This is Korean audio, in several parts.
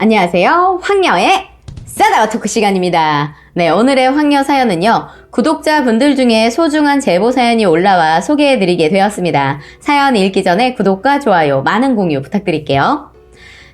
안녕하세요. 황녀의 싸다가 토크 시간입니다. 네, 오늘의 황녀 사연은요. 구독자분들 중에 소중한 제보 사연이 올라와 소개해드리게 되었습니다. 사연 읽기 전에 구독과 좋아요, 많은 공유 부탁드릴게요.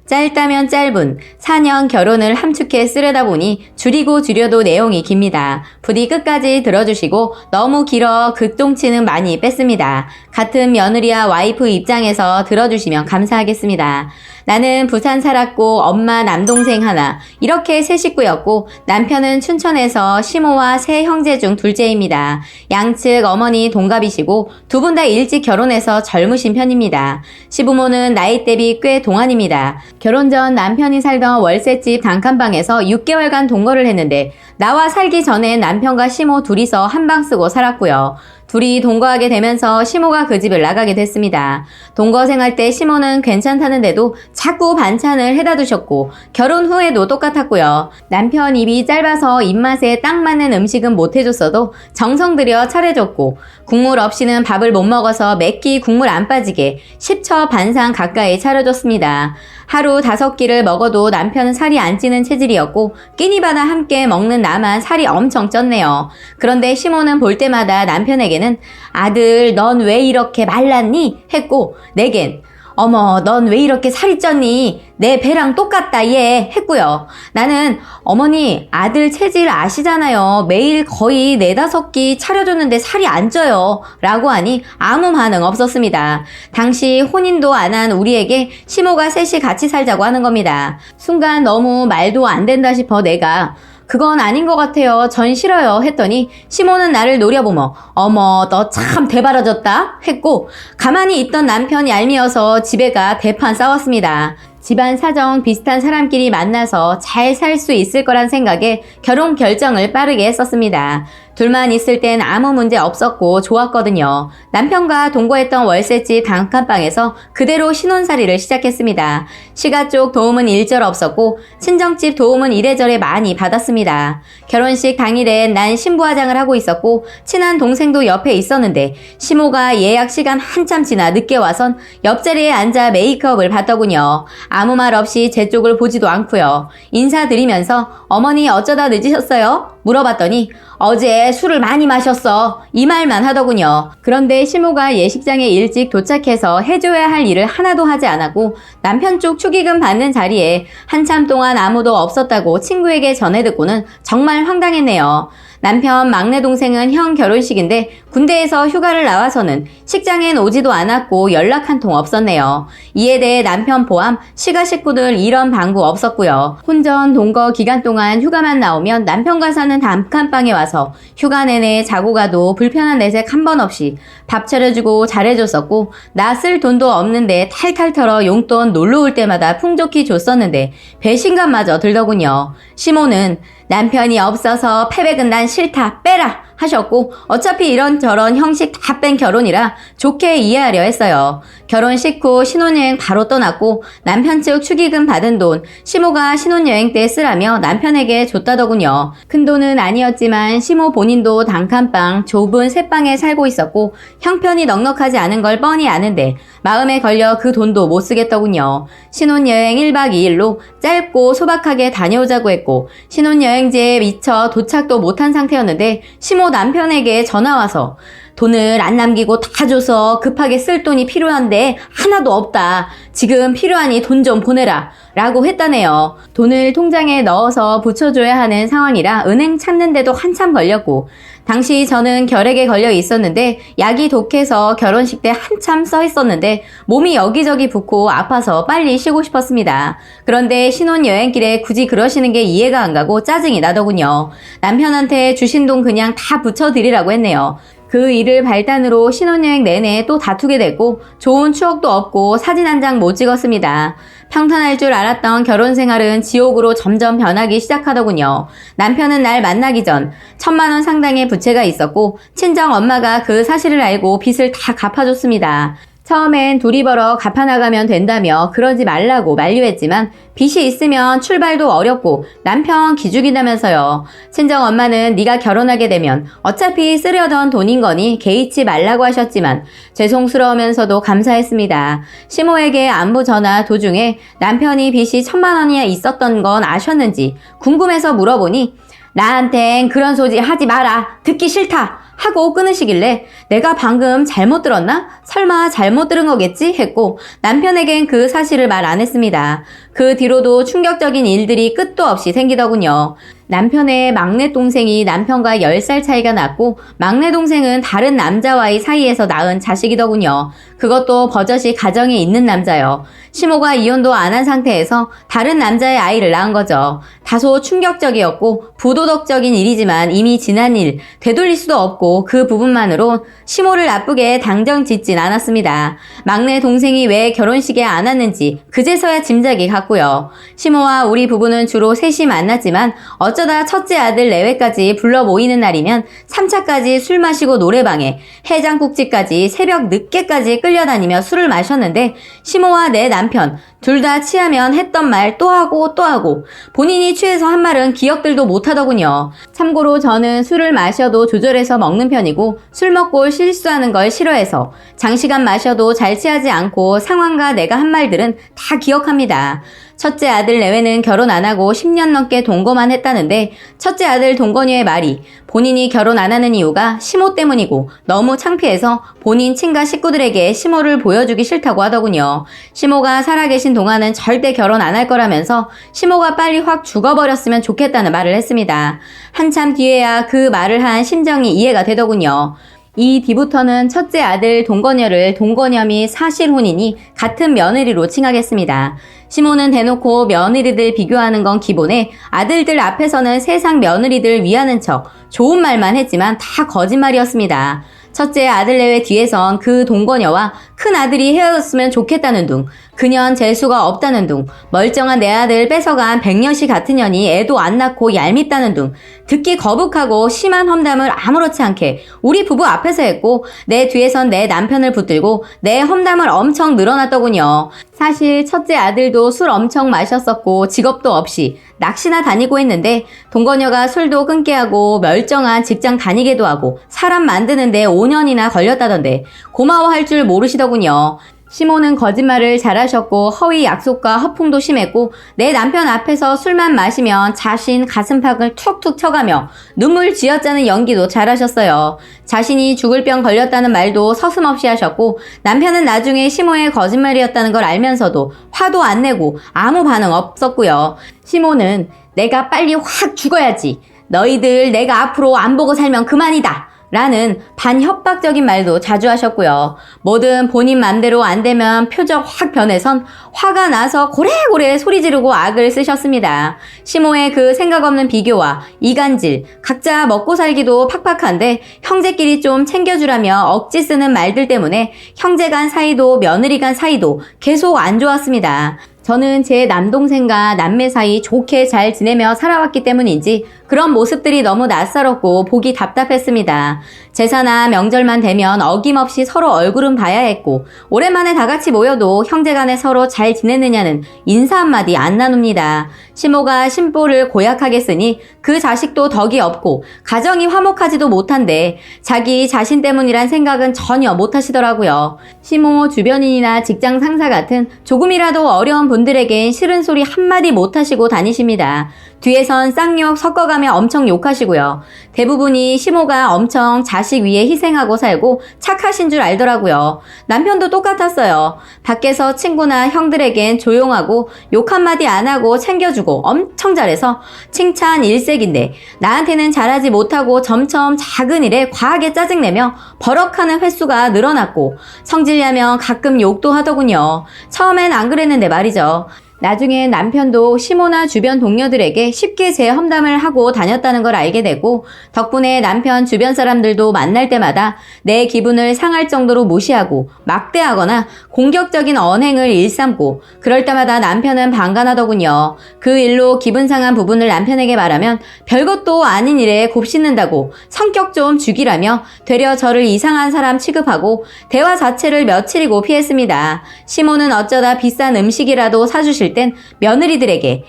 짧다면 짧은 4년 결혼을 함축해 쓰려다 보니 줄이고 줄여도 내용이 깁니다. 부디 끝까지 들어주시고 너무 길어 극동치는 많이 뺐습니다. 같은 며느리와 와이프 입장에서 들어주시면 감사하겠습니다. 나는 부산 살았고 엄마 남동생 하나 이렇게 세 식구였고 남편은 춘천에서 시모와 세 형제 중 둘째입니다. 양측 어머니 동갑이시고 두 분 다 일찍 결혼해서 젊으신 편입니다. 시부모는 나이 대비 꽤 동안입니다. 결혼 전 남편이 살던 월세집 단칸방에서 6개월간 동거를 했는데 나와 살기 전에 남편과 시모 둘이서 한 방 쓰고 살았고요. 둘이 동거하게 되면서 시모가 그 집을 나가게 됐습니다. 동거 생활 때 시모는 괜찮다는데도 자꾸 반찬을 해다 두셨고 결혼 후에도 똑같았고요. 남편 입이 짧아서 입맛에 딱 맞는 음식은 못 해줬어도 정성 들여 차려줬고 국물 없이는 밥을 못 먹어서 맵기 국물 안 빠지게 10첩 반상 가까이 차려줬습니다. 하루 5끼를 먹어도 남편은 살이 안 찌는 체질이었고 끼니마다 함께 먹는 나만 살이 엄청 쪘네요. 그런데 시모는 볼 때마다 남편에게는 아들 넌 왜 이렇게 말랐니? 했고 내겐 어머 넌 왜 이렇게 살이 쪘니? 내 배랑 똑같다 얘 했고요. 나는 어머니 아들 체질 아시잖아요. 매일 거의 4-5끼 차려줬는데 살이 안 쪄요 라고 하니 아무 반응 없었습니다. 당시 혼인도 안 한 우리에게 시모가 셋이 같이 살자고 하는 겁니다. 순간 너무 말도 안 된다 싶어 내가 그건 아닌 것 같아요. 전 싫어요. 했더니 시모는 나를 노려보며 어머 너 참 대바라졌다 했고 가만히 있던 남편이 얄미워서 집에 가 대판 싸웠습니다. 집안 사정 비슷한 사람끼리 만나서 잘 살 수 있을 거란 생각에 결혼 결정을 빠르게 했었습니다. 둘만 있을 땐 아무 문제 없었고 좋았거든요. 남편과 동거했던 월세집 단칸방에서 그대로 신혼살이를 시작했습니다. 시가 쪽 도움은 일절 없었고 친정집 도움은 이래저래 많이 받았습니다. 결혼식 당일엔 난 신부화장을 하고 있었고 친한 동생도 옆에 있었는데 시모가 예약 시간 한참 지나 늦게 와선 옆자리에 앉아 메이크업을 받더군요. 아무 말 없이 제 쪽을 보지도 않고요. 인사드리면서 어머니 어쩌다 늦으셨어요? 물어봤더니 어제 술을 많이 마셨어 이 말만 하더군요. 그런데 시모가 예식장에 일찍 도착해서 해줘야 할 일을 하나도 하지 않았고 남편 쪽 축의금 받는 자리에 한참 동안 아무도 없었다고 친구에게 전해 듣고는 정말 황당했네요. 남편 막내 동생은 형 결혼식인데 군대에서 휴가를 나와서는 식장엔 오지도 않았고 연락 한 통 없었네요. 이에 대해 남편 포함 시가 식구들 이런 방구 없었고요. 혼전 동거 기간 동안 휴가만 나오면 남편과 사는 단칸방에 와서 휴가 내내 자고 가도 불편한 내색 한 번 없이 밥 차려주고 잘해줬었고 나 쓸 돈도 없는데 탈탈 털어 용돈 놀러 올 때마다 풍족히 줬었는데 배신감마저 들더군요. 시모는 남편이 없어서 패백은 난 싫다 빼라 하셨고 어차피 이런저런 형식 다 뺀 결혼이라 좋게 이해하려 했어요. 결혼식 후 신혼여행 바로 떠났고 남편 측 축의금 받은 돈 시모가 신혼여행 때 쓰라며 남편에게 줬다더군요. 큰 돈은 아니었지만 시모 본인도 단칸방 좁은 새방에 살고 있었고 형편이 넉넉하지 않은 걸 뻔히 아는데 마음에 걸려 그 돈도 못 쓰겠더군요. 신혼여행 1박 2일로 짧고 소박하게 다녀오자고 했고 신혼여행지에 미처 도착도 못한 상태였는데 시모 남편에게 전화와서 돈을 안 남기고 다 줘서 급하게 쓸 돈이 필요한데 하나도 없다. 지금 필요하니 돈 좀 보내라 라고 했다네요. 돈을 통장에 넣어서 붙여줘야 하는 상황이라 은행 찾는데도 한참 걸렸고 당시 저는 결핵에 걸려 있었는데 약이 독해서 결혼식 때 한참 써 있었는데 몸이 여기저기 붓고 아파서 빨리 쉬고 싶었습니다. 그런데 신혼여행길에 굳이 그러시는 게 이해가 안 가고 짜증이 나더군요. 남편한테 주신 돈 그냥 다 붙여드리라고 했네요. 그 일을 발단으로 신혼여행 내내 또 다투게 됐고 좋은 추억도 없고 사진 한 장 못 찍었습니다. 평탄할 줄 알았던 결혼 생활은 지옥으로 점점 변하기 시작하더군요. 남편은 날 만나기 전 1,000만 원 상당의 부채가 있었고 친정 엄마가 그 사실을 알고 빚을 다 갚아줬습니다. 처음엔 둘이 벌어 갚아나가면 된다며 그러지 말라고 만류했지만 빚이 있으면 출발도 어렵고 남편 기죽인다면서요. 친정엄마는 네가 결혼하게 되면 어차피 쓰려던 돈인 거니 개의치 말라고 하셨지만 죄송스러우면서도 감사했습니다. 시모에게 안부 전화 도중에 남편이 빚이 1,000만 원이나 있었던 건 아셨는지 궁금해서 물어보니 나한텐 그런 소리 하지 마라. 듣기 싫다. 하고 끊으시길래 내가 방금 잘못 들었나? 설마 잘못 들은 거겠지? 했고 남편에겐 그 사실을 말 안 했습니다. 그 뒤로도 충격적인 일들이 끝도 없이 생기더군요. 남편의 막내 동생이 남편과 10살 차이가 났고 막내 동생은 다른 남자와의 사이에서 낳은 자식이더군요. 그것도 버젓이 가정에 있는 남자요. 시모가 이혼도 안 한 상태에서 다른 남자의 아이를 낳은 거죠. 다소 충격적이었고 부도덕적인 일이지만 이미 지난 일, 되돌릴 수도 없고 그 부분만으로 시모를 나쁘게 당정 짓진 않았습니다. 막내 동생이 왜 결혼식에 안 왔는지 그제서야 짐작이 갔고요. 시모와 우리 부부는 주로 셋이 만났지만 어쩌다 첫째 아들 내외까지 불러 모이는 날이면 3차까지 술 마시고 노래방에 해장국집까지 새벽 늦게까지 끌려다니며 술을 마셨는데 시모와 내 남편 둘 다 취하면 했던 말 또 하고 또 하고 본인이 취해서 한 말은 기억들도 못하더군요. 참고로 저는 술을 마셔도 조절해서 먹는 편이고 술 먹고 실수하는 걸 싫어해서 장시간 마셔도 잘 취하지 않고 상황과 내가 한 말들은 다 기억합니다. 첫째 아들 내외는 결혼 안 하고 10년 넘게 동거만 했다는데 첫째 아들 동거녀의 말이 본인이 결혼 안 하는 이유가 시모 때문이고 너무 창피해서 본인 친가 식구들에게 시모를 보여주기 싫다고 하더군요. 시모가 살아계신 동안은 절대 결혼 안 할 거라면서 시모가 빨리 확 죽어버렸으면 좋겠다는 말을 했습니다. 한참 뒤에야 그 말을 한 심정이 이해가 되더군요. 이 뒤부터는 첫째 아들 동거녀를 동거녀 및 사실혼이니 같은 며느리로 칭하겠습니다. 시모는 대놓고 며느리들 비교하는 건 기본에 아들들 앞에서는 세상 며느리들 위하는 척 좋은 말만 했지만 다 거짓말이었습니다. 첫째 아들 내외 뒤에선 그 동거녀와 큰 아들이 헤어졌으면 좋겠다는 둥, 그년 재수가 없다는 둥, 멀쩡한 내 아들 뺏어간 백년씨 같은 년이 애도 안 낳고 얄밉다는 둥, 듣기 거북하고 심한 험담을 아무렇지 않게 우리 부부 앞에서 했고 내 뒤에선 내 남편을 붙들고 내 험담을 엄청 늘어놨더군요. 사실 첫째 아들도 술 엄청 마셨었고 직업도 없이 낚시나 다니고 했는데 동거녀가 술도 끊게 하고 멀쩡한 직장 다니게도 하고 사람 만드는데 5년이나 걸렸다던데 고마워할 줄 모르시더군요. 시모는 거짓말을 잘하셨고 허위 약속과 허풍도 심했고 내 남편 앞에서 술만 마시면 자신 가슴팍을 툭툭 쳐가며 눈물 쥐어짜는 연기도 잘하셨어요. 자신이 죽을 병 걸렸다는 말도 서슴없이 하셨고 남편은 나중에 시모의 거짓말이었다는 걸 알면서도 화도 안 내고 아무 반응 없었고요. 시모는 내가 빨리 확 죽어야지. 너희들 내가 앞으로 안 보고 살면 그만이다. 라는 반협박적인 말도 자주 하셨고요. 뭐든 본인 맘대로 안 되면 표정 확 변해선 화가 나서 고래고래 소리 지르고 악을 쓰셨습니다. 시모의 그 생각 없는 비교와 이간질, 각자 먹고 살기도 팍팍한데 형제끼리 좀 챙겨주라며 억지 쓰는 말들 때문에 형제 간 사이도 며느리 간 사이도 계속 안 좋았습니다. 저는 제 남동생과 남매 사이 좋게 잘 지내며 살아왔기 때문인지 그런 모습들이 너무 낯설었고 보기 답답했습니다. 제사나 명절만 되면 어김없이 서로 얼굴은 봐야 했고 오랜만에 다 같이 모여도 형제간에 서로 잘 지내느냐는 인사 한마디 안 나눕니다. 시모가 신보를 고약하게 쓰니 그 자식도 덕이 없고 가정이 화목하지도 못한데 자기 자신 때문이란 생각은 전혀 못하시더라고요. 시모 주변인이나 직장 상사 같은 조금이라도 어려운 분들에겐 싫은 소리 한마디 못하시고 다니십니다. 뒤에선 쌍욕 섞어가며 엄청 욕하시고요. 대부분이 시모가 엄청 자식 위해 희생하고 살고 착하신 줄 알더라고요. 남편도 똑같았어요. 밖에서 친구나 형들에겐 조용하고 욕 한마디 안 하고 챙겨주고 엄청 잘해서 칭찬 일색인데 나한테는 잘하지 못하고 점점 작은 일에 과하게 짜증내며 버럭하는 횟수가 늘어났고 성질내면 가끔 욕도 하더군요. 처음엔 안 그랬는데 말이죠. 나중에 남편도 시모나 주변 동료들에게 쉽게 제 험담을 하고 다녔다는 걸 알게 되고 덕분에 남편 주변 사람들도 만날 때마다 내 기분을 상할 정도로 무시하고 막대하거나 공격적인 언행을 일삼고 그럴 때마다 남편은 방관하더군요. 그 일로 기분 상한 부분을 남편에게 말하면 별것도 아닌 일에 곱씹는다고 성격 좀 죽이라며 되려 저를 이상한 사람 취급하고 대화 자체를 며칠이고 피했습니다. 시모는 어쩌다 비싼 음식이라도 사주실 땐 며느리들에게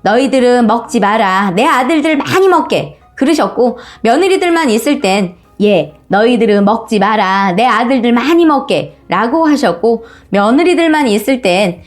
너희들은 먹지 마라. 내 아들들 많이 먹게. 그러셨고 며느리들만 있을 땐 너희들은 먹지 마라. 내 아들들 많이 먹게. 라고 하셨고 며느리들만 있을 땐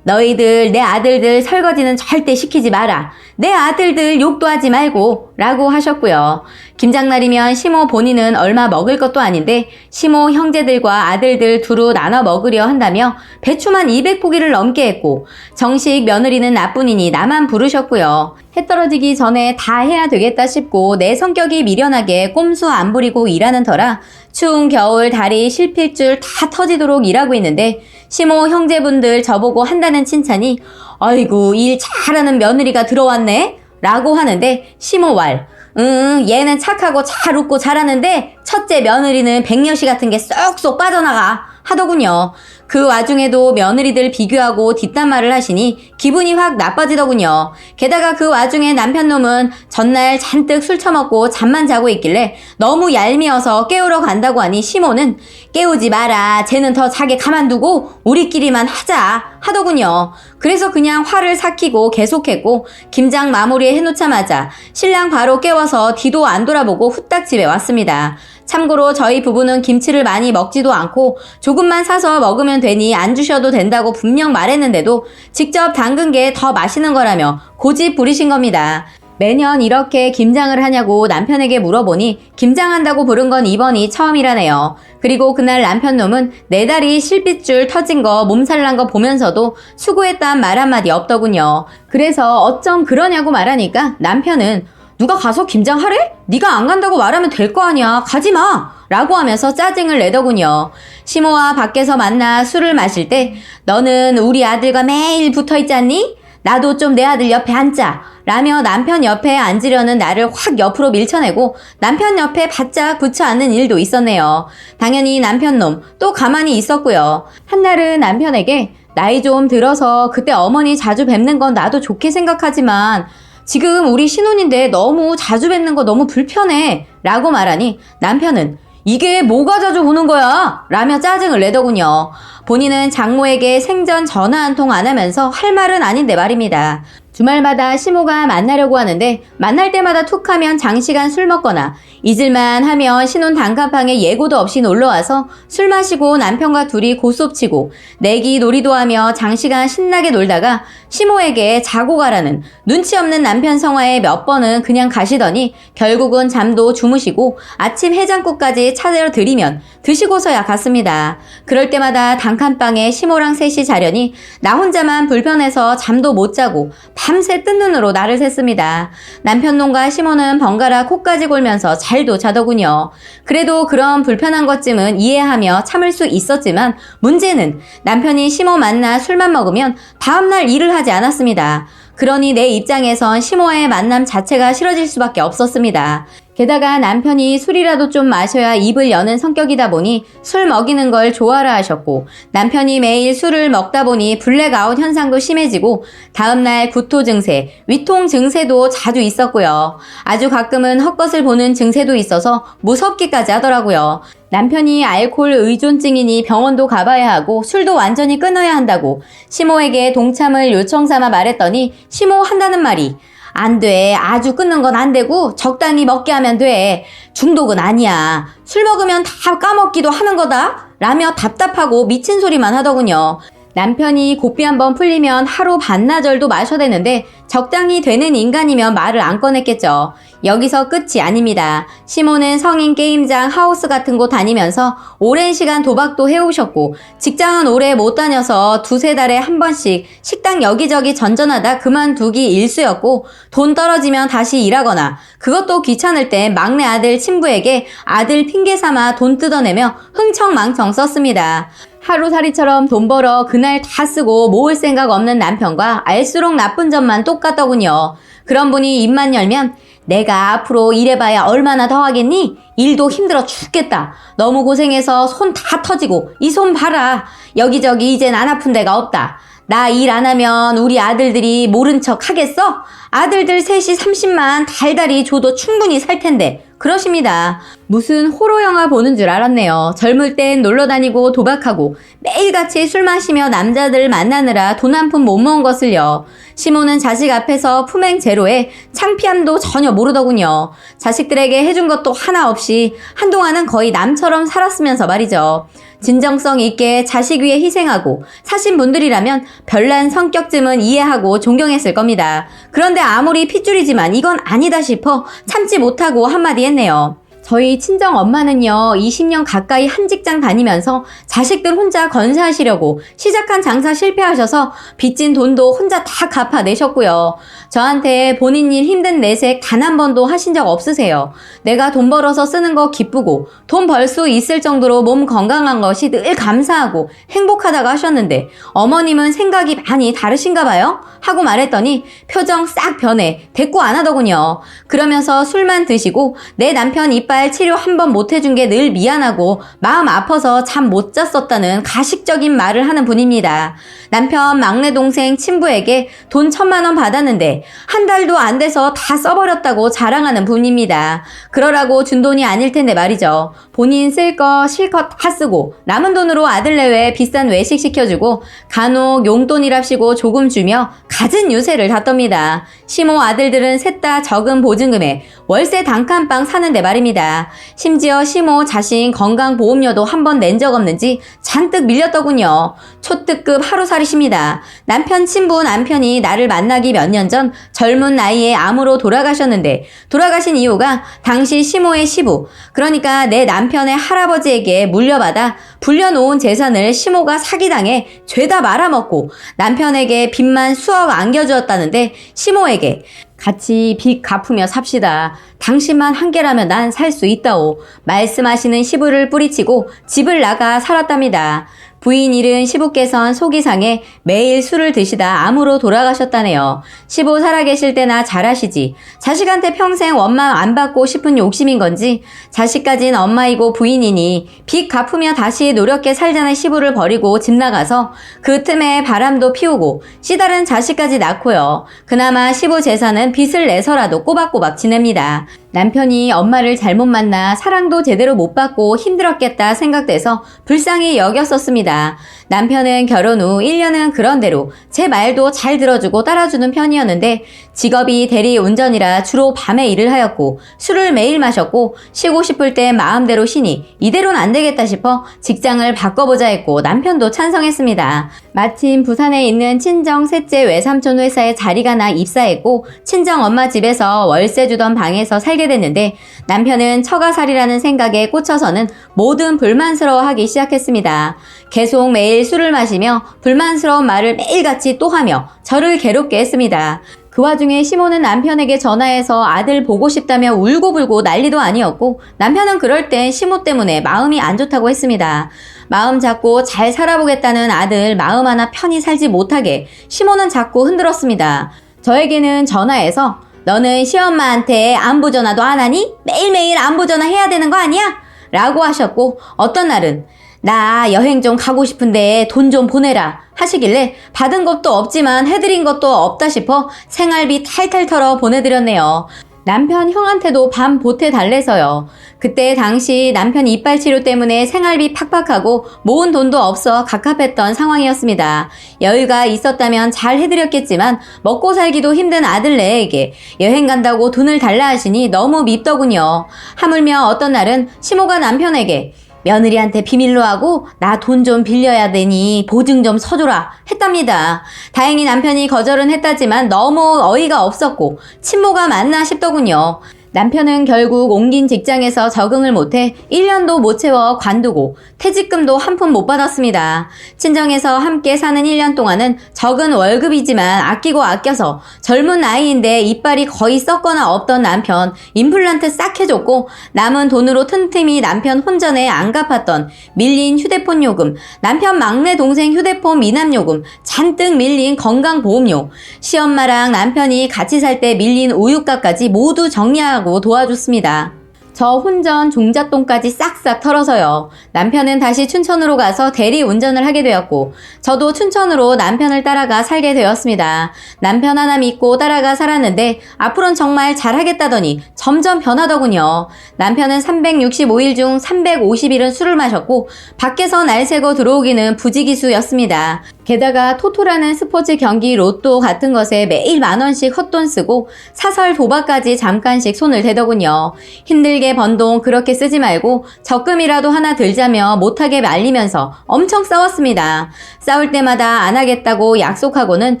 너희들 내 아들들 설거지는 절대 시키지 마라. 내 아들들 욕도 하지 말고 라고 하셨고요. 김장날이면 시모 본인은 얼마 먹을 것도 아닌데 시모 형제들과 아들들 두루 나눠 먹으려 한다며 배추만 200포기를 넘게 했고 정식 며느리는 나뿐이니 나만 부르셨고요. 해 떨어지기 전에 다 해야 되겠다 싶고 내 성격이 미련하게 꼼수 안 부리고 일하는 터라 추운 겨울 다리 실필 줄 다 터지도록 일하고 있는데 시모 형제분들 저보고 한다는 칭찬이 아이고 일 잘하는 며느리가 들어왔네 라고 하는데 시모 왈 얘는 착하고 잘 웃고 잘하는데 첫째 며느리는 백녀시 같은 게 쏙쏙 빠져나가 하더군요. 그 와중에도 며느리들 비교하고 뒷담화를 하시니 기분이 확 나빠지더군요. 게다가 그 와중에 남편놈은 전날 잔뜩 술 처먹고 잠만 자고 있길래 너무 얄미워서 깨우러 간다고 하니 시모는 깨우지 마라. 쟤는 더 자게 가만두고 우리끼리만 하자 하더군요. 그래서 그냥 화를 삭히고 계속했고 김장 마무리 해놓자마자 신랑 바로 깨워서 뒤도 안 돌아보고 후딱 집에 왔습니다. 참고로 저희 부부는 김치를 많이 먹지도 않고 조금만 사서 먹으면 되니 안 주셔도 된다고 분명 말했는데도 직접 담근 게 더 맛있는 거라며 고집 부리신 겁니다. 매년 이렇게 김장을 하냐고 남편에게 물어보니 김장한다고 부른 건 이번이 처음이라네요. 그리고 그날 남편놈은 내 다리 실핏줄 터진 거 몸살 난 거 보면서도 수고했단 말 한마디 없더군요. 그래서 어쩜 그러냐고 말하니까 남편은 누가 가서 김장하래? 네가 안 간다고 말하면 될 거 아니야. 가지마! 라고 하면서 짜증을 내더군요. 시모와 밖에서 만나 술을 마실 때 너는 우리 아들과 매일 붙어있지 않니? 나도 좀 내 아들 옆에 앉자 라며 남편 옆에 앉으려는 나를 확 옆으로 밀쳐내고 남편 옆에 바짝 붙여 앉는 일도 있었네요. 당연히 남편놈 또 가만히 있었고요. 한날은 남편에게 나이 좀 들어서 그때 어머니 자주 뵙는 건 나도 좋게 생각하지만 지금 우리 신혼인데 너무 자주 뵙는 거 너무 불편해 라고 말하니 남편은 이게 뭐가 자주 보는 거야? 라며 짜증을 내더군요. 본인은 장모에게 생전 전화 한 통 안 하면서 할 말은 아닌데 말입니다. 주말마다 시모가 만나려고 하는데 만날 때마다 툭하면 장시간 술 먹거나 잊을만 하면 신혼 단칸방에 예고도 없이 놀러와서 술 마시고 남편과 둘이 고소치고 내기 놀이도 하며 장시간 신나게 놀다가 시모에게 자고 가라는 눈치 없는 남편 성화에 몇 번은 그냥 가시더니 결국은 잠도 주무시고 아침 해장국까지 차려 드리면 드시고서야 갔습니다. 그럴 때마다 단칸방에 시모랑 셋이 자려니 나 혼자만 불편해서 잠도 못 자고 밤새 뜬 눈으로 나를 샜습니다. 남편놈과 시모는 번갈아 코까지 골면서 잘도 자더군요. 그래도 그런 불편한 것쯤은 이해하며 참을 수 있었지만 문제는 남편이 시모 만나 술만 먹으면 다음날 일을 하지 않았습니다. 그러니 내 입장에선 시모와의 만남 자체가 싫어질 수밖에 없었습니다. 게다가 남편이 술이라도 좀 마셔야 입을 여는 성격이다 보니 술 먹이는 걸 좋아라 하셨고 남편이 매일 술을 먹다 보니 블랙아웃 현상도 심해지고 다음날 구토 증세, 위통 증세도 자주 있었고요. 아주 가끔은 헛것을 보는 증세도 있어서 무섭기까지 하더라고요. 남편이 알코올 의존증이니 병원도 가봐야 하고 술도 완전히 끊어야 한다고 시모에게 동참을 요청 삼아 말했더니 시모 한다는 말이 안 돼. 아주 끊는 건 안 되고 적당히 먹게 하면 돼. 중독은 아니야. 술 먹으면 다 까먹기도 하는 거다. 라며 답답하고 미친 소리만 하더군요. 남편이 고삐 한번 풀리면 하루 반나절도 마셔대는데 적당히 되는 인간이면 말을 안 꺼냈겠죠. 여기서 끝이 아닙니다. 시모는 성인 게임장, 하우스 같은 곳 다니면서 오랜 시간 도박도 해오셨고 직장은 오래 못 다녀서 두세 달에 한 번씩 식당 여기저기 전전하다 그만두기 일쑤였고 돈 떨어지면 다시 일하거나 그것도 귀찮을 땐 막내 아들 친부에게 아들 핑계 삼아 돈 뜯어내며 흥청망청 썼습니다. 하루살이처럼 돈 벌어 그날 다 쓰고 모을 생각 없는 남편과 알수록 나쁜 점만 똑같더군요. 그런 분이 입만 열면 내가 앞으로 일해봐야 얼마나 더 하겠니? 일도 힘들어 죽겠다. 너무 고생해서 손 다 터지고 이 손 봐라. 여기저기 이젠 안 아픈 데가 없다. 나 일 안 하면 우리 아들들이 모른 척 하겠어? 아들들 셋이 30만 달달이 줘도 충분히 살 텐데. 그러십니다. 무슨 호러 영화 보는 줄 알았네요. 젊을 땐 놀러 다니고 도박하고 매일같이 술 마시며 남자들 만나느라 돈 한 푼 못 모은 것을요. 시모는 자식 앞에서 품행 제로에 창피함도 전혀 모르더군요. 자식들에게 해준 것도 하나 없이 한동안은 거의 남처럼 살았으면서 말이죠. 진정성 있게 자식 위해 희생하고 사신 분들이라면 별난 성격쯤은 이해하고 존경했을 겁니다. 그런데 아무리 핏줄이지만 이건 아니다 싶어 참지 못하고 한마디 했네요. 저희 친정 엄마는요, 20년 가까이 한 직장 다니면서 자식들 혼자 건사하시려고 시작한 장사 실패하셔서 빚진 돈도 혼자 다 갚아내셨고요. 저한테 본인 일 힘든 내색 단 한 번도 하신 적 없으세요. 내가 돈 벌어서 쓰는 거 기쁘고 돈 벌 수 있을 정도로 몸 건강한 것이 늘 감사하고 행복하다고 하셨는데 어머님은 생각이 많이 다르신가 봐요? 하고 말했더니 표정 싹 변해 대꾸 안 하더군요. 그러면서 술만 드시고 내 남편 이빨 치료 한 번 못 해준 게 늘 미안하고 마음 아파서 잠 못 잤었다는 가식적인 말을 하는 분입니다. 남편 막내 동생 친부에게 돈 1,000만 원 받았는데 한 달도 안 돼서 다 써버렸다고 자랑하는 분입니다. 그러라고 준 돈이 아닐 텐데 말이죠. 본인 쓸 거 실컷 다 쓰고 남은 돈으로 아들 내외 비싼 외식 시켜주고 간혹 용돈이랍시고 조금 주며 갖은 유세를 닫답니다. 시모 아들들은 셋 다 적은 보증금에 월세 단칸방 사는데 말입니다. 심지어 시모 자신 건강보험료도 한 번 낸 적 없는지 잔뜩 밀렸더군요. 초특급 하루살이십니다. 남편 친부 남편이 나를 만나기 몇 년 전 젊은 나이에 암으로 돌아가셨는데 돌아가신 이유가 당시 시모의 시부, 그러니까 내 남편의 할아버지에게 물려받아 불려놓은 재산을 시모가 사기당해 죄다 말아먹고 남편에게 빚만 수억 안겨주었다는데 시모에게 같이 빚 갚으며 삽시다. 당신만 한 개라면 난 살 수 있다오. 말씀하시는 시부를 뿌리치고 집을 나가 살았답니다. 부인 잃은 시부께선 속이 상해 매일 술을 드시다 암으로 돌아가셨다네요. 시부 살아계실 때나 잘하시지. 자식한테 평생 원망 안 받고 싶은 욕심인 건지 자식 가진 엄마이고 부인이니 빚 갚으며 다시 노력해 살자는 시부를 버리고 집 나가서 그 틈에 바람도 피우고 씨다른 자식까지 낳고요. 그나마 시부 재산은 빚을 내서라도 꼬박꼬박 지냅니다. 남편이 엄마를 잘못 만나 사랑도 제대로 못 받고 힘들었겠다 생각돼서 불쌍히 여겼었습니다. 남편은 결혼 후 1년은 그런대로 제 말도 잘 들어주고 따라주는 편이었는데 직업이 대리운전이라 주로 밤에 일을 하였고 술을 매일 마셨고 쉬고 싶을 때 마음대로 쉬니 이대로는 안 되겠다 싶어 직장을 바꿔보자 했고 남편도 찬성했습니다. 마침 부산에 있는 친정 셋째 외삼촌 회사에 자리가 나 입사했고 친정 엄마 집에서 월세 주던 방에서 살게 됐는데 남편은 처가살이라는 생각에 꽂혀서는 뭐든 불만스러워하기 시작했습니다. 계속 매일 술을 마시며 불만스러운 말을 매일같이 또 하며 저를 괴롭게 했습니다. 그 와중에 시모는 남편에게 전화해서 아들 보고 싶다며 울고불고 난리도 아니었고 남편은 그럴 땐 시모 때문에 마음이 안 좋다고 했습니다. 마음 잡고 잘 살아보겠다는 아들 마음 하나 편히 살지 못하게 시모는 자꾸 흔들었습니다. 저에게는 전화해서 너는 시엄마한테 안부 전화도 안 하니? 매일매일 안부 전화 해야 되는 거 아니야? 라고 하셨고 어떤 날은 나 여행 좀 가고 싶은데 돈 좀 보내라 하시길래 받은 것도 없지만 해드린 것도 없다 싶어 생활비 탈탈 털어 보내드렸네요. 남편 형한테도 밤 보태달래서요. 그때 당시 남편 이빨 치료 때문에 생활비 팍팍하고 모은 돈도 없어 갑갑했던 상황이었습니다. 여유가 있었다면 잘 해드렸겠지만 먹고 살기도 힘든 아들내에게 여행 간다고 돈을 달라 하시니 너무 밉더군요. 하물며 어떤 날은 시모가 남편에게 며느리한테 비밀로 하고 나 돈 좀 빌려야 되니 보증 좀 서줘라 했답니다. 다행히 남편이 거절은 했다지만 너무 어이가 없었고 친모가 맞나 싶더군요. 남편은 결국 옮긴 직장에서 적응을 못해 1년도 못 채워 관두고 퇴직금도 한 푼 못 받았습니다. 친정에서 함께 사는 1년 동안은 적은 월급이지만 아끼고 아껴서 젊은 나이인데 이빨이 거의 썩거나 없던 남편 임플란트 싹 해줬고 남은 돈으로 틈틈이 남편 혼전에 안 갚았던 밀린 휴대폰 요금, 남편 막내 동생 휴대폰 미납 요금, 잔뜩 밀린 건강보험료, 시엄마랑 남편이 같이 살 때 밀린 우유값까지 모두 정리하고 도와줬습니다. 저 혼전 종잣돈까지 싹싹 털어서요. 남편은 다시 춘천으로 가서 대리 운전을 하게 되었고 저도 춘천으로 남편을 따라가 살게 되었습니다. 남편 하나 믿고 따라가 살았는데 앞으로는 정말 잘하겠다더니 점점 변하더군요. 남편은 365일 중 350일은 술을 마셨고 밖에서 날 새고 들어오기는 부지기수였습니다. 게다가 토토라는 스포츠 경기 로또 같은 것에 매일 10,000원씩 헛돈 쓰고 사설 도박까지 잠깐씩 손을 대더군요. 힘들게 번 돈 그렇게 쓰지 말고 적금이라도 하나 들자며 못하게 말리면서 엄청 싸웠습니다. 싸울 때마다 안 하겠다고 약속하고는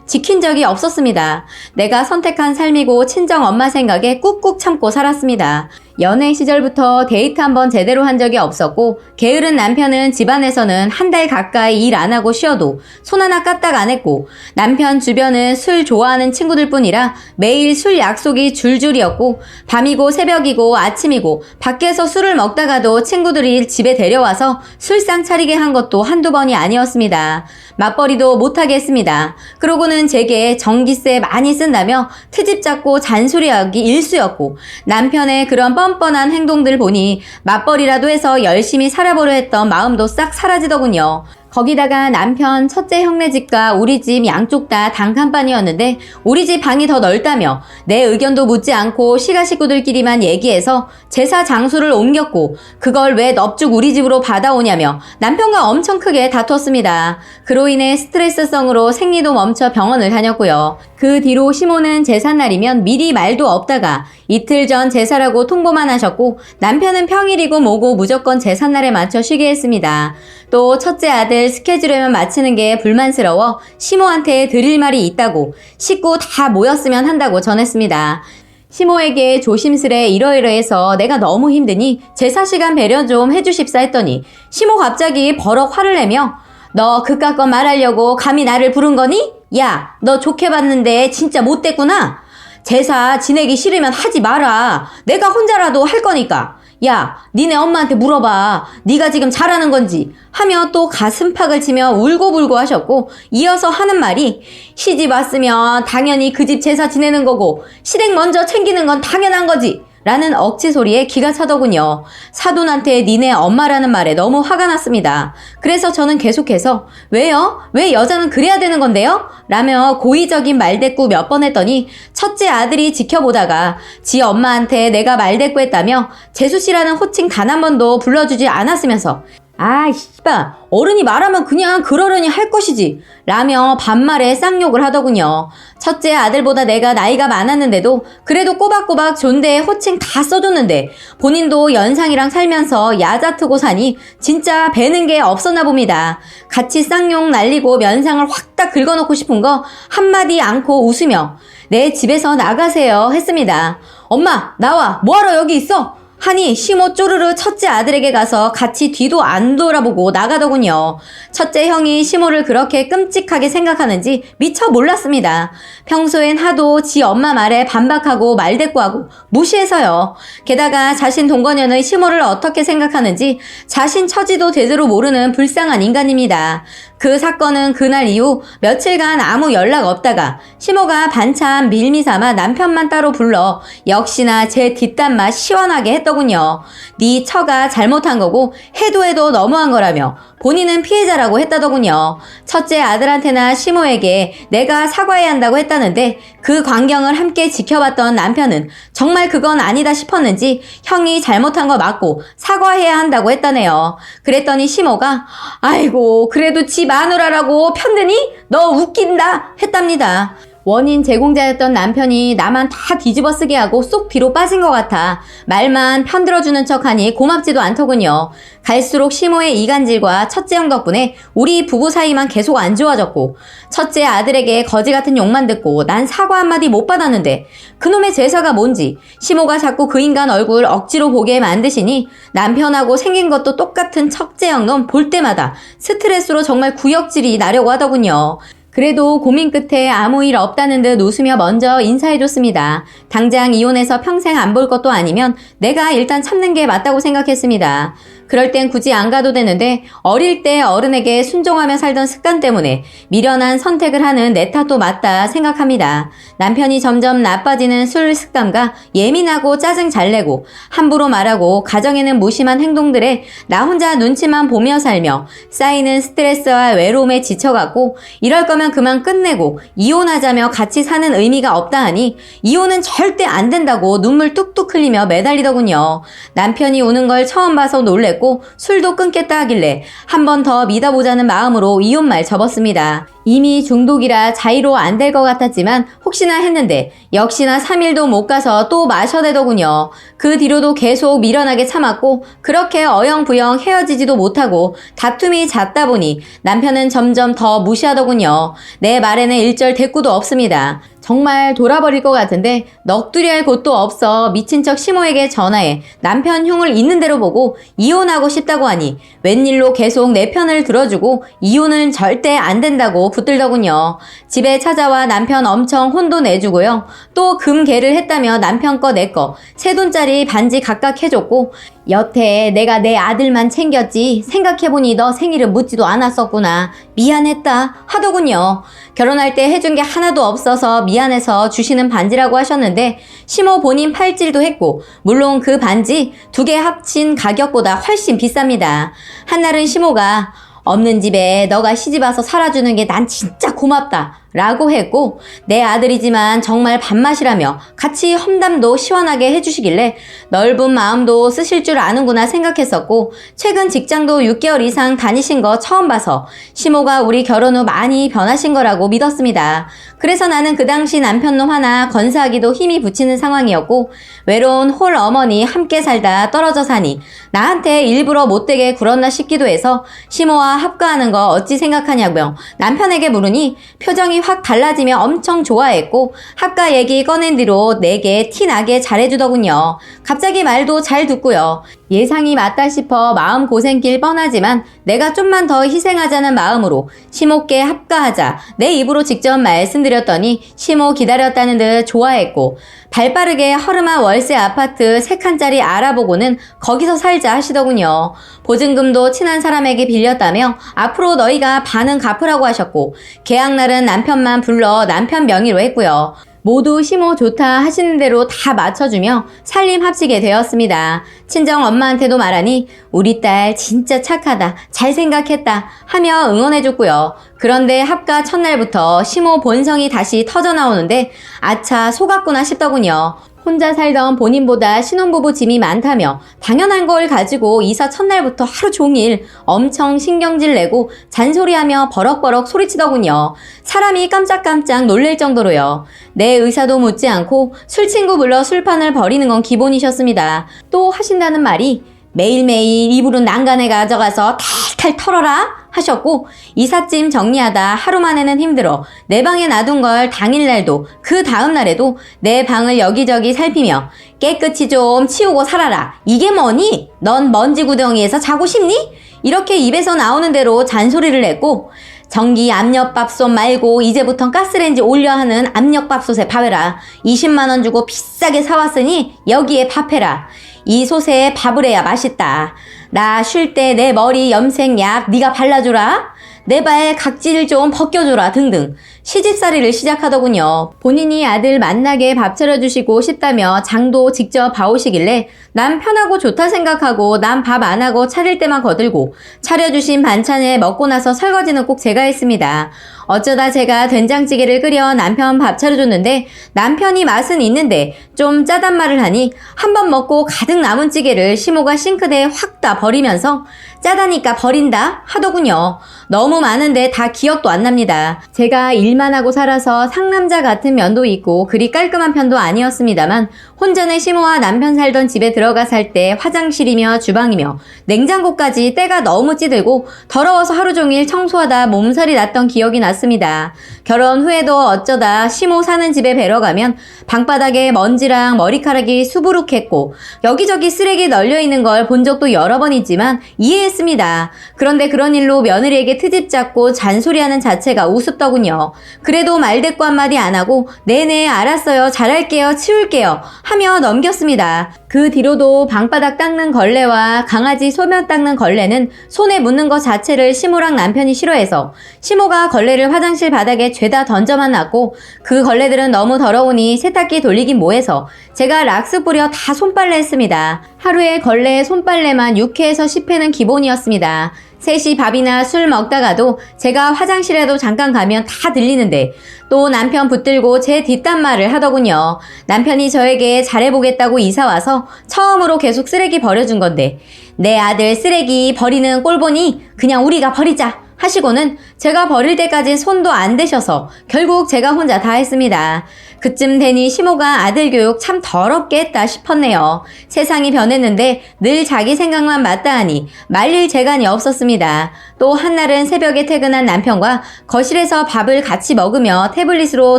지킨 적이 없었습니다. 내가 선택한 삶이고 친정 엄마 생각에 꾹꾹 참고 살았습니다. 연애 시절부터 데이트 한번 제대로 한 적이 없었고 게으른 남편은 집안에서는 한 달 가까이 일 안 하고 쉬어도 손 하나 까딱 안 했고 남편 주변은 술 좋아하는 친구들 뿐이라 매일 술 약속이 줄줄이었고 밤이고 새벽이고 아침이고 밖에서 술을 먹다가도 친구들이 집에 데려와서 술상 차리게 한 것도 한두 번이 아니었습니다. 맞벌이도 못하게 했습니다. 그러고는 제게 전기세 많이 쓴다며 트집 잡고 잔소리하기 일쑤였고 남편의 그런 뻔뻔한 행동들 보니 맞벌이라도 해서 열심히 살아보려 했던 마음도 싹 사라지더군요. 거기다가 남편 첫째 형네 집과 우리 집 양쪽 다 단칸방이었는데 우리 집 방이 더 넓다며 내 의견도 묻지 않고 시가 식구들끼리만 얘기해서 제사 장소를 옮겼고 그걸 왜 넙죽 우리 집으로 받아오냐며 남편과 엄청 크게 다퉜습니다. 그로 인해 스트레스성으로 생리도 멈춰 병원을 다녔고요. 그 뒤로 시모는 제삿날이면 미리 말도 없다가 이틀 전 제사라고 통보만 하셨고 남편은 평일이고 뭐고 무조건 제삿날에 맞춰 쉬게 했습니다. 또 첫째 아들 스케줄에만 맞추는 게 불만스러워 시모한테 드릴 말이 있다고 식구 다 모였으면 한다고 전했습니다. 시모에게 조심스레 이러이러해서 내가 너무 힘드니 제사 시간 배려 좀 해주십사 했더니 시모 갑자기 버럭 화를 내며 너 그깟 거 말하려고 감히 나를 부른 거니? 야, 너 좋게 봤는데 진짜 못됐구나. 제사 지내기 싫으면 하지 마라. 내가 혼자라도 할 거니까. 야, 니네 엄마한테 물어봐. 네가 지금 잘하는 건지 하며 또 가슴팍을 치며 울고불고 하셨고 이어서 하는 말이 시집 왔으면 당연히 그 집 제사 지내는 거고 시댁 먼저 챙기는 건 당연한 거지 라는 억지 소리에 기가 차더군요. 사돈한테 니네 엄마라는 말에 너무 화가 났습니다. 그래서 저는 계속해서 왜요? 왜 여자는 그래야 되는 건데요? 라며 고의적인 말대꾸 몇 번 했더니 첫째 아들이 지켜보다가 지 엄마한테 내가 말대꾸 했다며 재수씨라는 호칭 단 한 번도 불러주지 않았으면서 아, 씨발, 어른이 말하면 그냥 그러려니 할 것이지 라며 반말에 쌍욕을 하더군요. 첫째 아들보다 내가 나이가 많았는데도 그래도 꼬박꼬박 존대에 호칭 다 써줬는데 본인도 연상이랑 살면서 야자트고 사니 진짜 배는 게 없었나 봅니다. 같이 쌍욕 날리고 면상을 확 딱 긁어놓고 싶은 거 한마디 않고 웃으며 내 집에서 나가세요 했습니다. 엄마, 나와, 뭐하러 여기 있어? 하니 시모 쪼르르 첫째 아들에게 가서 같이 뒤도 안 돌아보고 나가더군요. 첫째 형이 시모를 그렇게 끔찍하게 생각하는지 미처 몰랐습니다. 평소엔 하도 지 엄마 말에 반박하고 말대꾸하고 무시해서요. 게다가 자신 동거녀는 시모를 어떻게 생각하는지 자신 처지도 제대로 모르는 불쌍한 인간입니다. 그 사건은 그날 이후 며칠간 아무 연락 없다가 시모가 반찬 밀미삼아 남편만 따로 불러 역시나 제 뒷담화 시원하게 했더군요. 네 처가 잘못한 거고 해도 너무한 거라며 본인은 피해자라고 했다더군요. 첫째 아들한테나 시모에게 내가 사과해야 한다고 했다는데 그 광경을 함께 지켜봤던 남편은 정말 그건 아니다 싶었는지 형이 잘못한 거 맞고 사과해야 한다고 했다네요. 그랬더니 시모가 아이고 그래도 지 마누라라고 편드니? 너 웃긴다 했답니다. 원인 제공자였던 남편이 나만 다 뒤집어 쓰게 하고 쏙 뒤로 빠진 것 같아 말만 편들어주는 척하니 고맙지도 않더군요. 갈수록 시모의 이간질과 첫째 형 덕분에 우리 부부 사이만 계속 안 좋아졌고 첫째 아들에게 거지 같은 욕만 듣고 난 사과 한마디 못 받았는데 그놈의 제사가 뭔지 시모가 자꾸 그 인간 얼굴 억지로 보게 만드시니 남편하고 생긴 것도 똑같은 첫째 형 놈 볼 때마다 스트레스로 정말 구역질이 나려고 하더군요. 그래도 고민 끝에 아무 일 없다는 듯 웃으며 먼저 인사해줬습니다. 당장 이혼해서 평생 안 볼 것도 아니면 내가 일단 참는 게 맞다고 생각했습니다. 그럴 땐 굳이 안 가도 되는데 어릴 때 어른에게 순종하며 살던 습관 때문에 미련한 선택을 하는 내 탓도 맞다 생각합니다. 남편이 점점 나빠지는 술 습관과 예민하고 짜증 잘 내고 함부로 말하고 가정에는 무심한 행동들에 나 혼자 눈치만 보며 살며 쌓이는 스트레스와 외로움에 지쳐갖고 이럴 거면 그만 끝내고 이혼하자며 같이 사는 의미가 없다 하니 이혼은 절대 안 된다고 눈물 뚝뚝 흘리며 매달리더군요. 남편이 우는 걸 처음 봐서 놀랬고 술도 끊겠다 하길래 한 번 더 믿어보자는 마음으로 이혼말 접었습니다. 이미 중독이라 자의로 안 될 것 같았지만 혹시나 했는데 역시나 3일도 못 가서 또 마셔대더군요. 그 뒤로도 계속 미련하게 참았고 그렇게 어영부영 헤어지지도 못하고 다툼이 잦다 보니 남편은 점점 더 무시하더군요. 내 말에는 일절 대꾸도 없습니다. 정말 돌아버릴 것 같은데 넋두리할 곳도 없어 미친 척 시모에게 전화해 남편 흉을 있는 대로 보고 이혼하고 싶다고 하니 웬일로 계속 내 편을 들어주고 이혼은 절대 안 된다고 붙들더군요. 집에 찾아와 남편 엄청 혼도 내주고요. 또 금계를 했다며 남편 거 내 거 세 돈짜리 반지 각각 해줬고 여태 내가 내 아들만 챙겼지 생각해보니 너 생일은 묻지도 않았었구나 미안했다 하더군요. 결혼할 때 해준 게 하나도 없어서 미안해서 주시는 반지라고 하셨는데 시모 본인 팔찌도 했고 물론 그 반지 2개 합친 가격보다 훨씬 비쌉니다. 한날은 시모가 없는 집에 너가 시집와서 살아주는 게 난 진짜 고맙다 라고 했고 내 아들이지만 정말 밥맛이라며 같이 험담도 시원하게 해주시길래 넓은 마음도 쓰실 줄 아는구나 생각했었고 최근 직장도 6개월 이상 다니신 거 처음 봐서 시모가 우리 결혼 후 많이 변하신 거라고 믿었습니다. 그래서 나는 그 당시 남편놈 하나 건사하기도 힘이 붙이는 상황이었고 외로운 홀 어머니 함께 살다 떨어져 사니 나한테 일부러 못되게 굴었나 싶기도 해서 시모와 합가하는 거 어찌 생각하냐며 남편에게 물으니 표정이 확 달라지며 엄청 좋아했고 합가 얘기 꺼낸 뒤로 내게 티나게 잘해주더군요. 갑자기 말도 잘 듣고요. 예상이 맞다 싶어 마음고생길 뻔하지만 내가 좀만 더 희생하자는 마음으로 시모께 합가하자 내 입으로 직접 말씀드렸더니 시모 기다렸다는 듯 좋아했고 발빠르게 허름한 월세 아파트 3칸짜리 알아보고는 거기서 살자 하시더군요. 보증금도 친한 사람에게 빌렸다며 앞으로 너희가 반은 갚으라고 하셨고 계약날은 남편만 불러 남편 명의로 했고요. 모두 시모 좋다 하시는 대로 다 맞춰주며 살림 합치게 되었습니다. 친정 엄마한테도 말하니 우리 딸 진짜 착하다, 잘 생각했다 하며 응원해줬고요. 그런데 합가 첫날부터 시모 본성이 다시 터져나오는데 아차 속았구나 싶더군요. 혼자 살던 본인보다 신혼부부 짐이 많다며 당연한 걸 가지고 이사 첫날부터 하루 종일 엄청 신경질 내고 잔소리하며 버럭버럭 소리치더군요. 사람이 깜짝깜짝 놀랄 정도로요. 내 의사도 묻지 않고 술친구 불러 술판을 벌이는 건 기본이셨습니다. 또 하신다는 말이 매일매일 이불은 난간에 가져가서 탈탈 털어라 하셨고 이삿짐 정리하다 하루 만에는 힘들어 내 방에 놔둔 걸 당일날도 그 다음날에도 내 방을 여기저기 살피며 깨끗이 좀 치우고 살아라. 이게 뭐니? 넌 먼지 구덩이에서 자고 싶니? 이렇게 입에서 나오는 대로 잔소리를 했고 전기 압력밥솥 말고 이제부턴 가스레인지 올려 하는 압력밥솥에 밥해라. 20만원 주고 비싸게 사왔으니 여기에 밥해라. 이 솥에 밥을 해야 맛있다. 나 쉴 때 내 머리 염색약 네가 발라주라. 내 발 각질 좀 벗겨줘라 등등 시집살이를 시작하더군요. 본인이 아들 만나게 밥 차려주시고 싶다며 장도 직접 봐오시길래 난 편하고 좋다 생각하고 난 밥 안 하고 차릴 때만 거들고 차려주신 반찬을 먹고 나서 설거지는 꼭 제가 했습니다. 어쩌다 제가 된장찌개를 끓여 남편 밥 차려줬는데 남편이 맛은 있는데 좀 짜단 말을 하니 한 번 먹고 가득 남은 찌개를 시모가 싱크대에 확 다 버리면서 짜다니까 버린다 하더군요. 너무 많은데 다 기억도 안 납니다. 제가 일만 하고 살아서 상남자 같은 면도 있고 그리 깔끔한 편도 아니었습니다만 혼전의 시모와 남편 살던 집에 들어가 살 때 화장실이며 주방이며 냉장고까지 때가 너무 찌들고 더러워서 하루 종일 청소하다 몸살이 났던 기억이 났습니다. 결혼 후에도 어쩌다 시모 사는 집에 뵈러 가면 방바닥에 먼지랑 머리카락이 수부룩했고 여기저기 쓰레기 널려있는 걸 본 적도 여러 번 있지만 이해했습니다. 그런데 그런 일로 며느리에게 트집 잡고 잔소리하는 자체가 우습더군요. 그래도 말대꾸 한마디 안 하고 네네 알았어요 잘할게요 치울게요 하며 넘겼습니다. 그 뒤로도 방바닥 닦는 걸레와 강아지 소변 닦는 걸레는 손에 묻는 것 자체를 시모랑 남편이 싫어해서 시모가 걸레를 화장실 바닥에 죄다 던져만 놨고 그 걸레들은 너무 더러우니 세탁기 돌리긴 뭐해서 제가 락스 뿌려 다 손빨래 했습니다. 하루에 걸레에 손빨래만 6회에서 10회는 기본이었습니다. 셋이 밥이나 술 먹다가도 제가 화장실에도 잠깐 가면 다 들리는데 또 남편 붙들고 제 뒷담화를 하더군요. 남편이 저에게 잘해보겠다고 이사와서 처음으로 계속 쓰레기 버려준 건데 내 아들 쓰레기 버리는 꼴 보니 그냥 우리가 버리자 하시고는 제가 버릴 때까지 손도 안 대셔서 결국 제가 혼자 다 했습니다. 그쯤 되니 시모가 아들 교육 참 더럽게 했다 싶었네요. 세상이 변했는데 늘 자기 생각만 맞다 하니 말릴 재간이 없었습니다. 또 한날은 새벽에 퇴근한 남편과 거실에서 밥을 같이 먹으며 태블릿으로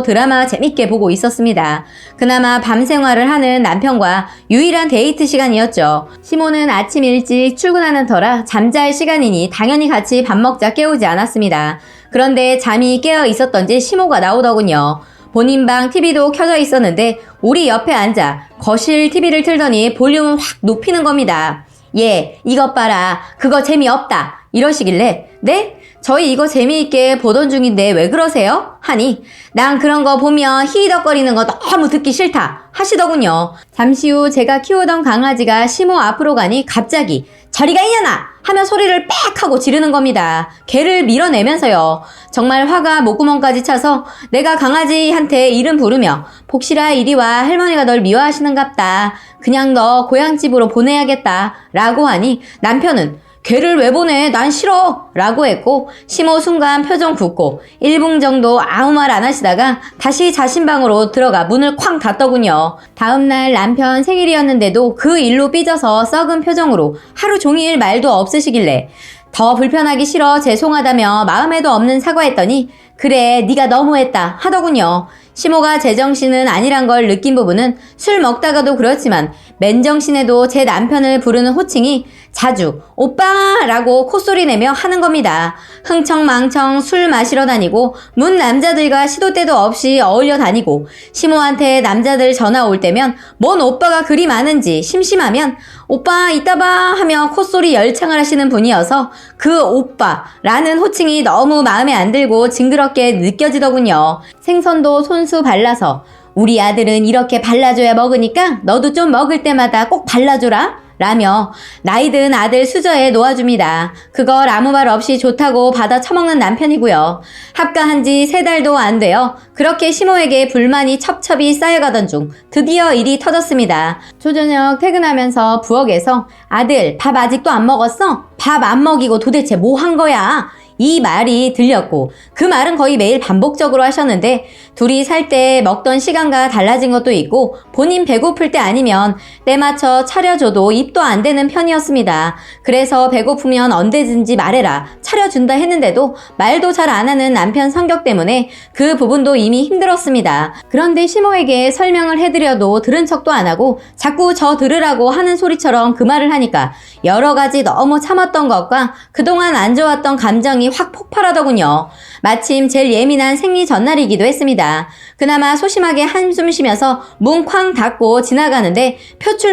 드라마 재밌게 보고 있었습니다. 그나마 밤 생활을 하는 남편과 유일한 데이트 시간이었죠. 시모는 아침 일찍 출근하는 터라 잠잘 시간이니 당연히 같이 밥 먹자 깨우지 않았습니다. 그런데 잠이 깨어 있었던지 시모가 나오더군요. 본인 방 TV도 켜져 있었는데 우리 옆에 앉아 거실 TV를 틀더니 볼륨을 확 높이는 겁니다. 예, 이것 봐라. 그거 재미없다. 이러시길래 네? 저희 이거 재미있게 보던 중인데 왜 그러세요? 하니 난 그런 거 보면 히덕거리는 거 너무 듣기 싫다 하시더군요. 잠시 후 제가 키우던 강아지가 시모 앞으로 가니 갑자기 저리가 이년아! 하며 소리를 빽 하고 지르는 겁니다. 개를 밀어내면서요. 정말 화가 목구멍까지 차서 내가 강아지한테 이름 부르며 복실아 이리와 할머니가 널 미워하시는갑다. 그냥 너 고향집으로 보내야겠다. 라고 하니 남편은 걔를 왜 보내? 난 싫어! 라고 했고 시모 순간 표정 굳고 1분 정도 아무 말 안 하시다가 다시 자신 방으로 들어가 문을 쾅 닫더군요. 다음날 남편 생일이었는데도 그 일로 삐져서 썩은 표정으로 하루 종일 말도 없으시길래 더 불편하기 싫어 죄송하다며 마음에도 없는 사과했더니 그래 네가 너무했다 하더군요. 시모가 제정신은 아니란 걸 느낀 부분은 술 먹다가도 그렇지만 맨정신에도 제 남편을 부르는 호칭이 자주 오빠라고 콧소리 내며 하는 겁니다. 흥청망청 술 마시러 다니고 문 남자들과 시도 때도 없이 어울려 다니고 시모한테 남자들 전화 올 때면 뭔 오빠가 그리 많은지 심심하면 오빠 이따 봐 하며 콧소리 열창을 하시는 분이어서 그 오빠라는 호칭이 너무 마음에 안 들고 징그럽게 느껴지더군요. 생선도 손수 발라서 우리 아들은 이렇게 발라줘야 먹으니까 너도 좀 먹을 때마다 꼭 발라줘라 라며 나이든 아들 수저에 놓아줍니다. 그걸 아무 말 없이 좋다고 받아 처먹는 남편이고요. 합가한 지 3달도 안 되어 그렇게 시모에게 불만이 첩첩이 쌓여가던 중 드디어 일이 터졌습니다. 초저녁 퇴근하면서 부엌에서 아들 밥 아직도 안 먹었어? 밥 안 먹이고 도대체 뭐 한 거야? 이 말이 들렸고 그 말은 거의 매일 반복적으로 하셨는데 둘이 살 때 먹던 시간과 달라진 것도 있고 본인 배고플 때 아니면 때 맞춰 차려줘도 입도 안 되는 편이었습니다. 그래서 배고프면 언제든지 말해라 차려준다 했는데도 말도 잘 안 하는 남편 성격 때문에 그 부분도 이미 힘들었습니다. 그런데 시모에게 설명을 해드려도 들은 척도 안 하고 자꾸 저 들으라고 하는 소리처럼 그 말을 하니까 여러 가지 너무 참았던 것과 그동안 안 좋았던 감정이 확 폭발하더군요. 마침 제일 예민한 생리 전날이기도 했습니다. 그나마 소심하게 한숨 쉬면서 문 쾅 닫고 지나가는데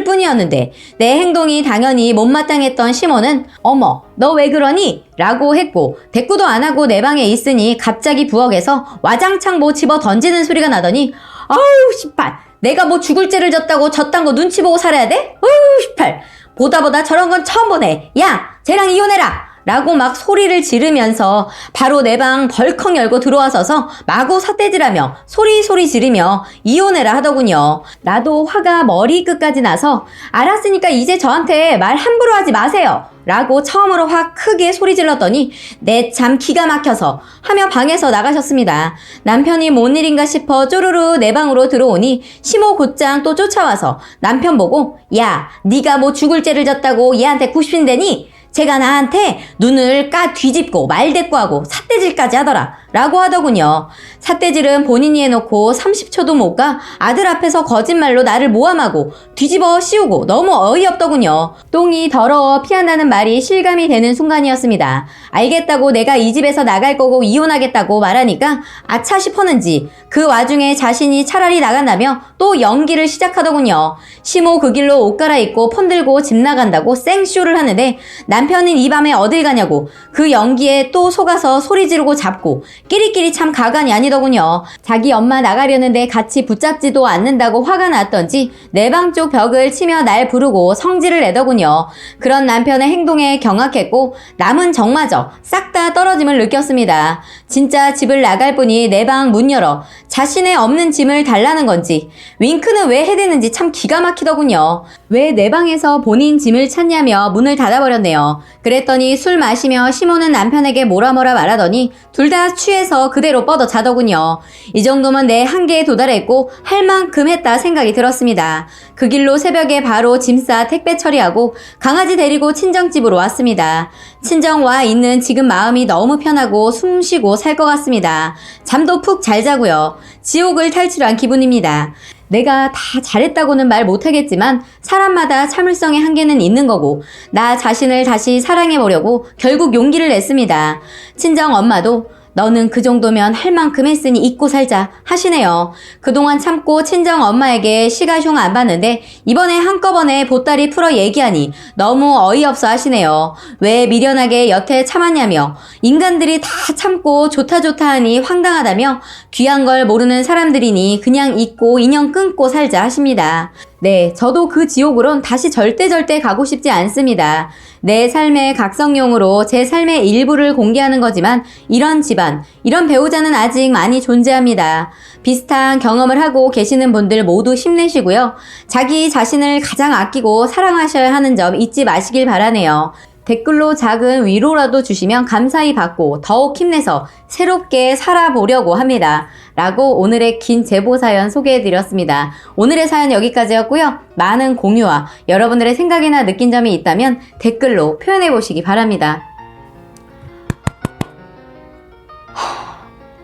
표출뿐이었는데 내 행동이 당연히 못마땅했던 시모는 어머 너 왜 그러니? 라고 했고 대꾸도 안 하고 내 방에 있으니 갑자기 부엌에서 와장창 뭐 집어 던지는 소리가 나더니 아우 씨발 내가 뭐 죽을 죄를 졌다고 저딴 거 눈치 보고 살아야 돼? 아우 씨발 보다 저런 건 처음 보네. 야 쟤랑 이혼해라 라고 막 소리를 지르면서 바로 내 방 벌컥 열고 들어와서서 마구 삿대질하며 소리 지르며 이혼해라 하더군요. 나도 화가 머리끝까지 나서 알았으니까 이제 저한테 말 함부로 하지 마세요 라고 처음으로 확 크게 소리 질렀더니 내 참 기가 막혀서 하며 방에서 나가셨습니다. 남편이 뭔 일인가 싶어 쪼르르 내 방으로 들어오니 시모 곧장 또 쫓아와서 남편 보고 야 네가 뭐 죽을 죄를 졌다고 얘한테 굽신대니 제가 나한테 눈을 까 뒤집고 말대꾸하고 삿대질까지 하더라 라고 하더군요. 삿대질은 본인이 해놓고 30초도 못 가 아들 앞에서 거짓말로 나를 모함하고 뒤집어 씌우고 너무 어이없더군요. 똥이 더러워 피한다는 말이 실감이 되는 순간이었습니다. 알겠다고 내가 이 집에서 나갈 거고 이혼하겠다고 말하니까 아차 싶었는지 그 와중에 자신이 차라리 나간다며 또 연기를 시작하더군요. 시모 그 길로 옷 갈아입고 폰 들고 집 나간다고 생쇼를 하는데 남편은 이 밤에 어딜 가냐고 그 연기에 또 속아서 소리 지르고 잡고 끼리끼리 참 가관이 아니더군요. 자기 엄마 나가려는데 같이 붙잡지도 않는다고 화가 났던지 내 방 쪽 벽을 치며 날 부르고 성질을 내더군요. 그런 남편의 행동에 경악했고 남은 정마저 싹 다 떨어짐을 느꼈습니다. 진짜 집을 나갈 뿐이 내 방 문 열어 자신의 없는 짐을 달라는 건지 윙크는 왜 해대는지 참 기가 막히더군요. 왜 내 방에서 본인 짐을 찾냐며 문을 닫아버렸네요. 그랬더니 술 마시며 시모는 남편에게 뭐라 말하더니 둘 다 취해서 그대로 뻗어 자더군요. 이 정도면 내 한계에 도달했고 할 만큼 했다 생각이 들었습니다. 그 길로 새벽에 바로 짐 싸 택배 처리하고 강아지 데리고 친정집으로 왔습니다. 친정 와 있는 지금 마음이 너무 편하고 숨 쉬고 살 것 같습니다. 잠도 푹 잘 자고요. 지옥을 탈출한 기분입니다. 내가 다 잘했다고는 말 못하겠지만 사람마다 참을성의 한계는 있는 거고 나 자신을 다시 사랑해보려고 결국 용기를 냈습니다. 친정 엄마도 너는 그 정도면 할 만큼 했으니 잊고 살자 하시네요. 그동안 참고 친정 엄마에게 시가숑 안 받는데 이번에 한꺼번에 보따리 풀어 얘기하니 너무 어이없어 하시네요. 왜 미련하게 여태 참았냐며 인간들이 다 참고 좋다 하니 황당하다며 귀한 걸 모르는 사람들이니 그냥 잊고 인연 끊고 살자 하십니다. 네, 저도 그 지옥으론 다시 절대 가고 싶지 않습니다. 내 삶의 각성용으로 제 삶의 일부를 공개하는 거지만 이런 집안, 이런 배우자는 아직 많이 존재합니다. 비슷한 경험을 하고 계시는 분들 모두 힘내시고요. 자기 자신을 가장 아끼고 사랑하셔야 하는 점 잊지 마시길 바라네요. 댓글로 작은 위로라도 주시면 감사히 받고 더욱 힘내서 새롭게 살아보려고 합니다. 라고 오늘의 긴 제보 사연 소개해드렸습니다. 오늘의 사연 여기까지였고요. 많은 공유와 여러분들의 생각이나 느낀 점이 있다면 댓글로 표현해보시기 바랍니다.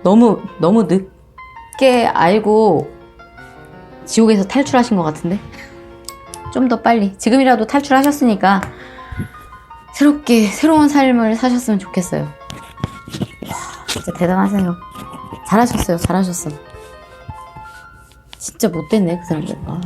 너무 늦게 알고 지옥에서 탈출하신 것 같은데? 좀 더 빨리. 지금이라도 탈출하셨으니까 새로운 삶을 사셨으면 좋겠어요. 와, 진짜 대단하세요. 잘하셨어요. 진짜 못됐네, 그 사람들. 와.